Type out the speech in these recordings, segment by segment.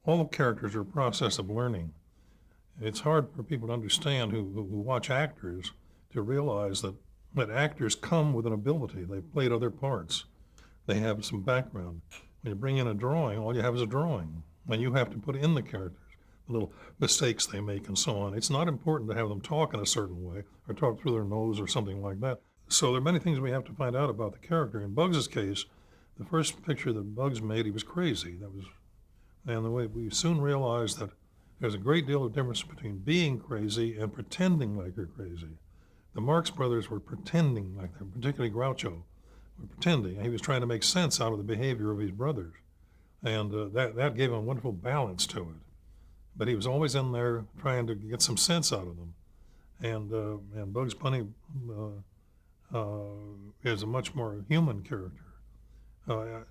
all characters are a process of learning. It's hard for people to understand who watch actors to realize that actors come with an ability. They've played other parts. They have some background. When you bring in a drawing, all you have is a drawing. And you have to put in the characters, the little mistakes they make and so on. It's not important to have them talk in a certain way or talk through their nose or something like that. So there are many things we have to find out about the character. In Bugs' case, the first picture that Bugs made, he was crazy. And the way we soon realized that there's a great deal of difference between being crazy and pretending like you're crazy. The Marx Brothers were pretending like they're, particularly Groucho, were pretending. He was trying to make sense out of the behavior of his brothers. And that gave him a wonderful balance to it. But he was always in there trying to get some sense out of them. And Bugs Bunny is a much more human character.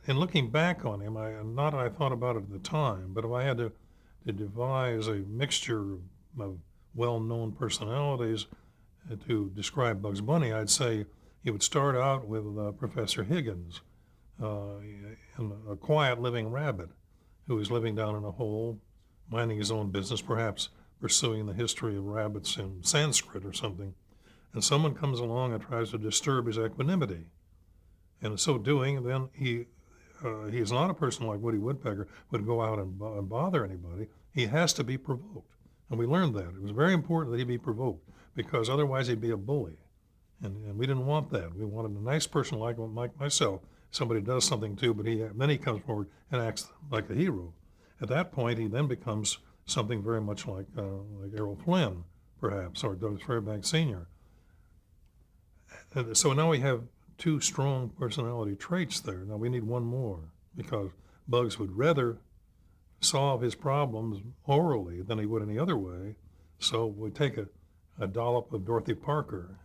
In looking back on him, not that I thought about it at the time, but if I had to devise a mixture of well-known personalities to describe Bugs Bunny, I'd say he would start out with Professor Higgins, a quiet living rabbit who was living down in a hole, minding his own business, perhaps pursuing the history of rabbits in Sanskrit or something. And someone comes along and tries to disturb his equanimity. And in so doing, then he is not a person like Woody Woodpecker would go out and bother anybody. He has to be provoked. And we learned that. It was very important that he be provoked because otherwise he'd be a bully. And we didn't want that. We wanted a nice person like myself. Somebody does something too, but then he comes forward and acts like a hero. At that point, he then becomes something very much like Errol Flynn, perhaps, or Douglas Fairbanks Sr. And so now we have two strong personality traits there. Now we need one more because Bugs would rather solve his problems orally than he would any other way. So we take a dollop of Dorothy Parker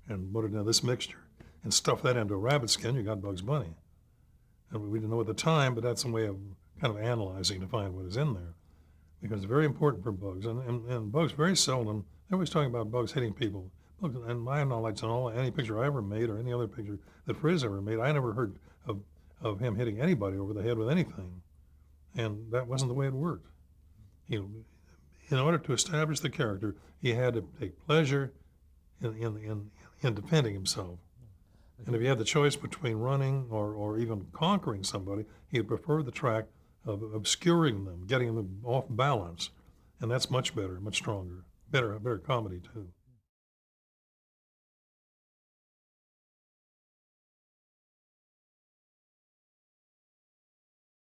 and put it into this mixture and stuff that into a rabbit skin, you got Bugs Bunny. And we didn't know at the time, but that's a way of kind of analyzing to find what is in there. Because it's very important for Bugs. And Bugs very seldom, they're always talking about Bugs hitting people. Look, and my knowledge on any picture I ever made or any other picture that Frizz ever made, I never heard of him hitting anybody over the head with anything. And that wasn't the way it worked. In order to establish the character, he had to take pleasure in defending himself. And if he had the choice between running or even conquering somebody, he'd prefer the track of obscuring them, getting them off balance. And that's much better, much stronger. Better comedy, too.